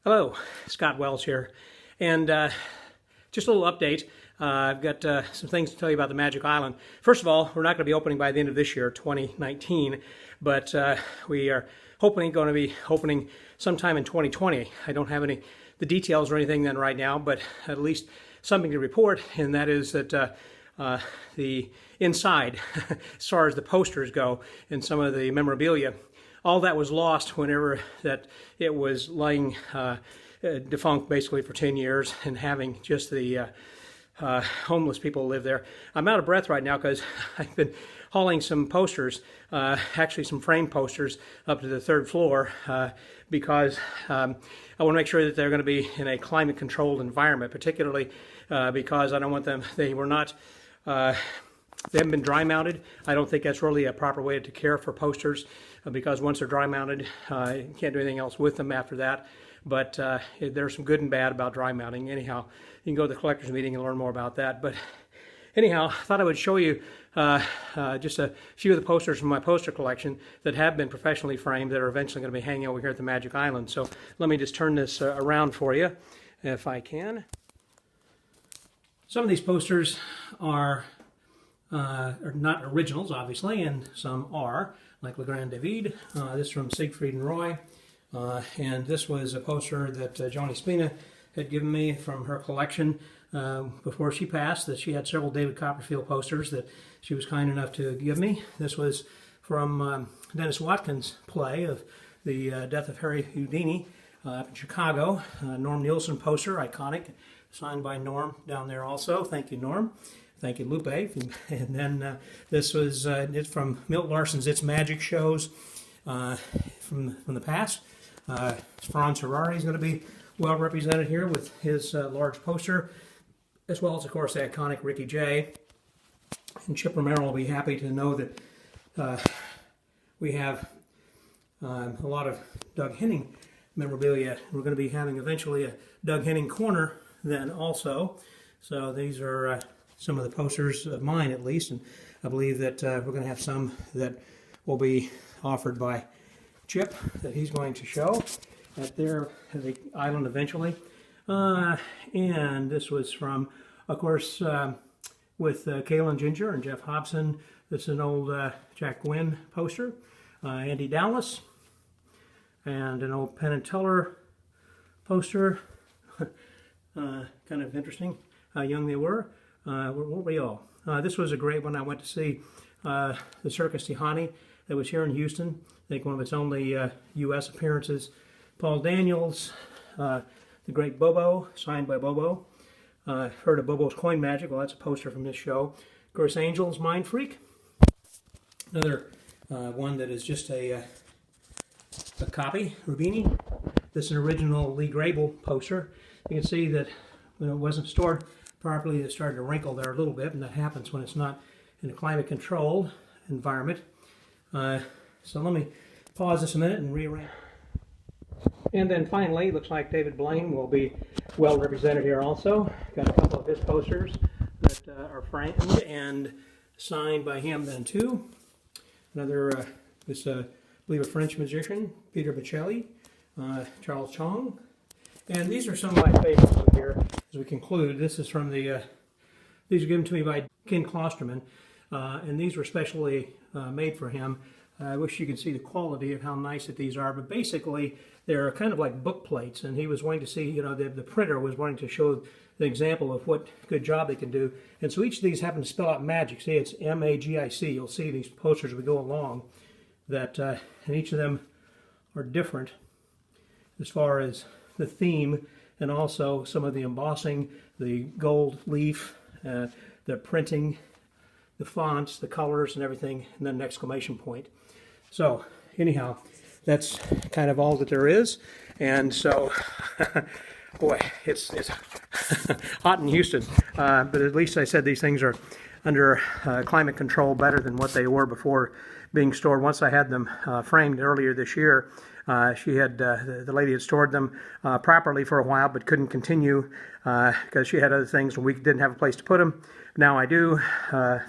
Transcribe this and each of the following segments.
Hello, Scott Wells here, and just a little update. I've got some things to tell you about the Magic Island. First of all, we're not going to be opening by the end of this year, 2019, but we are going to be opening sometime in 2020. I don't have the details or anything then right now, but at least something to report, and that is that the inside, as far as the posters go and some of the memorabilia, all that was lost whenever that it was lying defunct basically for 10 years and having just the homeless people live there. I'm out of breath right now because I've been hauling some posters, actually some frame posters, up to the third floor because I want to make sure that they're going to be in a climate controlled environment, particularly because I don't want them, they haven't been dry mounted. I don't think that's really a proper way to care for posters because once they're dry mounted, you can't do anything else with them after that. But there's some good and bad about dry mounting. Anyhow, you can go to the collector's meeting and learn more about that. But anyhow, I thought I would show you just a few of the posters from my poster collection that have been professionally framed that are eventually going to be hanging over here at the Magic Island. So let me just turn this around for you if I can. Some of these posters are not originals, obviously, and some are, like Le Grand David. This is from Siegfried and Roy, and this was a poster that Joni Spina had given me from her collection before she passed, that she had several David Copperfield posters that she was kind enough to give me. This was from Dennis Watkins' play of the death of Harry Houdini up in Chicago. Norm Nielsen poster, iconic, signed by Norm down there also. Thank you, Norm. Thank you, Lupe. And then this was it's from Milt Larson's It's Magic shows from the past. Franz Harari is going to be well represented here with his large poster, as well as, of course, the iconic Ricky Jay. And Chip Romero will be happy to know that we have a lot of Doug Henning memorabilia. We're going to be having eventually a Doug Henning corner then also. So these are some of the posters of mine, at least, and I believe that we're going to have some that will be offered by Chip that he's going to show at the island eventually. And this was from, of course, with Kalen Ginger and Jeff Hobson. This is an old Jack Gwynn poster. Andy Dallas, and an old Penn and Teller poster. Kind of interesting how young they were. Weren't we all? This was a great one. I went to see the Circus Tihani that was here in Houston. I think one of its only U.S. appearances. Paul Daniels, the great Bobo, signed by Bobo. Heard of Bobo's Coin Magic. Well, that's a poster from this show. Of course, Angel's Mind Freak. Another one that is just a copy, Rubini. This is an original Lee Grable poster. You can see that when it wasn't stored properly, it started to wrinkle there a little bit, and that happens when it's not in a climate-controlled environment. So let me pause this a minute and rearrange. And then finally, it looks like David Blaine will be well represented here also. Got a couple of his posters that are framed and signed by him then too. Another, I believe a French musician, Peter Bocelli, Charles Chong. And these are some of my favorites over here as we conclude. This is from these are given to me by Ken Klosterman, and these were specially made for him. I wish you could see the quality of how nice that these are, but basically they're kind of like book plates, and he was wanting to see, the printer was wanting to show the example of what good job they can do. And so each of these happen to spell out magic. See, it's M-A-G-I-C. You'll see these posters as we go along, that and each of them are different as far as the theme, and also some of the embossing, the gold leaf, the printing, the fonts, the colors, and everything, and then an exclamation point. So anyhow, that's kind of all that there is. And so, boy, it's hot in Houston, but at least I said these things are under climate control better than what they were before being stored. Once I had them framed earlier this year, She had the lady had stored them properly for a while, but couldn't continue because she had other things, and we didn't have a place to put them. Now I do,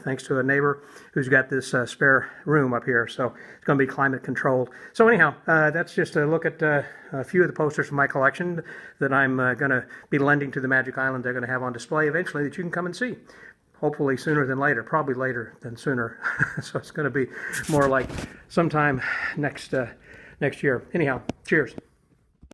thanks to a neighbor who's got this spare room up here, so it's going to be climate controlled. So anyhow, that's just a look at a few of the posters from my collection that I'm going to be lending to the Magic Island. They're going to have on display eventually that you can come and see. Hopefully sooner than later, probably later than sooner. So it's going to be more like sometime next year. Anyhow, cheers.